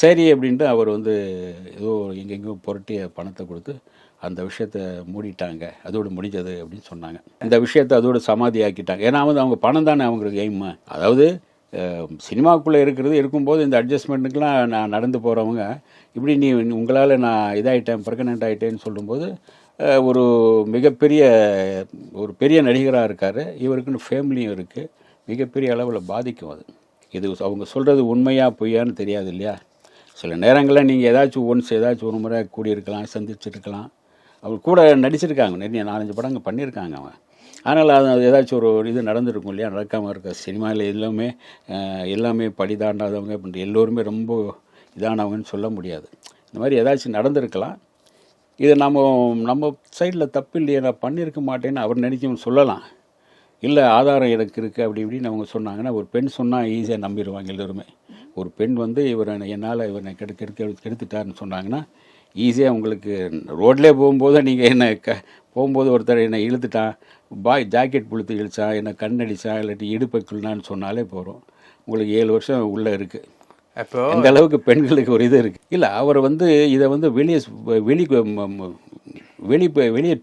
சரி அப்படின்ட்டு அவர் வந்து ஏதோ எங்கெங்கோ புரட்டிய பணத்தை கொடுத்து அந்த விஷயத்த மூடிட்டாங்க, அதோடு முடிஞ்சது அப்படின்னு சொன்னாங்க. இந்த விஷயத்தை அதோடு சமாதி ஆக்கிட்டாங்க. ஏன்னா வந்து அவங்க பணம் தானே அவங்களுக்கு எய்மு. அதாவது சினிமாவுக்குள்ளே இருக்கும்போது இந்த அட்ஜஸ்ட்மெண்ட்டுக்கெலாம் நான் நடந்து போகிறவங்க இப்படி நீ உங்களால் நான் இதாகிட்டேன் ப்ரெக்னென்ட் ஆகிட்டேன்னு சொல்லும்போது ஒரு மிகப்பெரிய ஒரு பெரிய நடிகராக இருக்கார், இவருக்குன்னு ஃபேமிலியும் இருக்குது, மிகப்பெரிய அளவில் பாதிக்கும் அது. இது அவங்க சொல்கிறது உண்மையா பொய்யான்னு தெரியாது இல்லையா. சில நேரங்களில் நீங்கள் ஏதாச்சும் ஒரு முறை கூடியிருக்கலாம், சந்திச்சிருக்கலாம், அவர் கூட நடிச்சிருக்காங்க, நிறைய 4-5 படங்கள் பண்ணியிருக்காங்க அவங்க. அதனால் அது ஏதாச்சும் ஒரு இது நடந்திருக்கும் இல்லையா. நடக்காமல் இருக்க சினிமாவில் எல்லாமே படி தாண்டாதவங்க இப்படி எல்லோருமே ரொம்ப இதானவங்கன்னு சொல்ல முடியாது. இந்த மாதிரி ஏதாச்சும் நடந்திருக்கலாம். இது நம்ம சைடில் தப்பு இல்லையே, நான் பண்ணியிருக்க மாட்டேன்னு அவர் நினைக்கணும்னு சொல்லலாம். இல்லை ஆதாரம் எனக்கு இருக்குது அப்படி இப்படின்னு அவங்க சொன்னாங்கன்னா, ஒரு பெண் சொன்னால் ஈஸியாக நம்பிடுவாங்க எல்லோருமே. ஒரு பெண் வந்து என்னால் இவரை கெடுத்துட்டாருன்னு சொன்னாங்கன்னா ஈஸியாக உங்களுக்கு ரோட்லேயே போகும்போது நீங்கள் போகும்போது ஒருத்தர் என்னை இழுத்துட்டான், ஜாக்கெட் புளுத்து இழுத்தான், என்னை கண்ணடிச்சான், இல்லாட்டி இடுப்பை கிள்னான்னு சொன்னாலே போகிறோம், உங்களுக்கு 7 வருஷம் உள்ளே இருக்குது. அப்போ அந்த அளவுக்கு பெண்களுக்கு ஒரு இது இருக்குது. இல்லை அவர் வந்து இதை வந்து வெளியே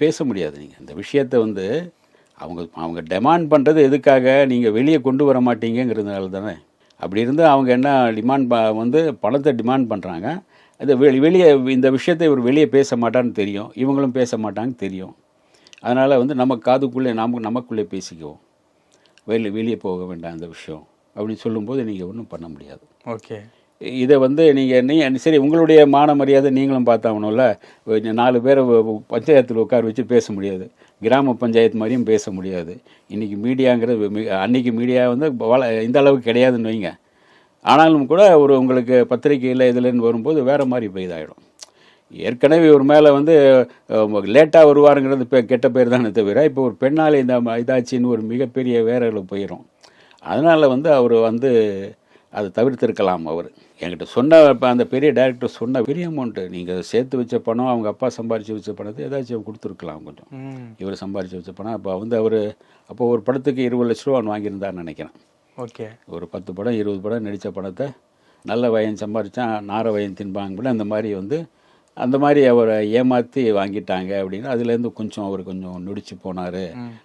பேச முடியாது. நீங்கள் இந்த விஷயத்தை வந்து அவங்க டிமாண்ட் பண்ணுறது எதுக்காக, நீங்கள் வெளியே கொண்டு வர மாட்டீங்கிறதுனால தானே. அப்படி இருந்து அவங்க என்ன வந்து பணத்தை டிமாண்ட் பண்ணுறாங்க. அது வெளியே இந்த விஷயத்தை இவர் வெளியே பேச மாட்டான்னு தெரியும், இவங்களும் பேச மாட்டாங்க தெரியும். அதனால் வந்து நம்ம காதுக்குள்ளே நமக்குள்ளே பேசிக்குவோம், வெளியே போக வேண்டாம் அந்த விஷயம் அப்படின்னு சொல்லும்போது நீங்கள் ஒன்றும் பண்ண முடியாது. ஓகே, இதை வந்து நீங்கள் சரி உங்களுடைய மான மரியாதை நீங்களும் பார்த்தாகணும்ல. 4 பேரை பஞ்சாயத்தில் உட்கார வச்சு பேச முடியாது, கிராம பஞ்சாயத்து மாதிரியும் பேச முடியாது. இன்றைக்கி மீடியாங்கிறது அன்றைக்கி மீடியா வந்து இந்த அளவுக்கு கிடையாதுன்னு வைங்க. ஆனாலும் கூட உங்களுக்கு பத்திரிகையில் இதுலன்னு வரும்போது வேறு மாதிரி போய் இதாகிடும். ஏற்கனவே ஒரு மேலே வந்து லேட்டாக வருவாருங்கிறது கெட்ட பேர் தானே தவிர, இப்போ ஒரு பெண்ணால் இந்த இதாச்சின்னு ஒரு மிகப்பெரிய வேறளவு போயிடும். அதனால் வந்து அவர் வந்து அதை தவிர்த்திருக்கலாம். அவர் என்கிட்ட சொன்ன அந்த பெரிய டைரக்டர் சொன்ன பெரிய அமௌண்ட்டு, நீங்கள் சேர்த்து வச்ச பணம், அவங்க அப்பா சம்பாரித்து வச்ச பணத்தை ஏதாச்சும் கொடுத்துருக்கலாம் கொஞ்சம். இவர் சம்பாரித்து வச்ச பணம் அப்போ வந்து அவர் ஒரு படத்துக்கு 20 லட்ச ரூபா வாங்கியிருந்தான்னு நினைக்கிறேன். ஓகே, ஒரு 10 படம் 20 படம் நடித்த பணத்தை நல்ல வயன் சம்பாரித்தான், நார வயன் தின்பாங்க அந்த மாதிரி வந்து அந்த மாதிரி அவரை ஏமாற்றி வாங்கிட்டாங்க அப்படின்னு அதுலேருந்து அவர் கொஞ்சம் நொடிச்சு போனார்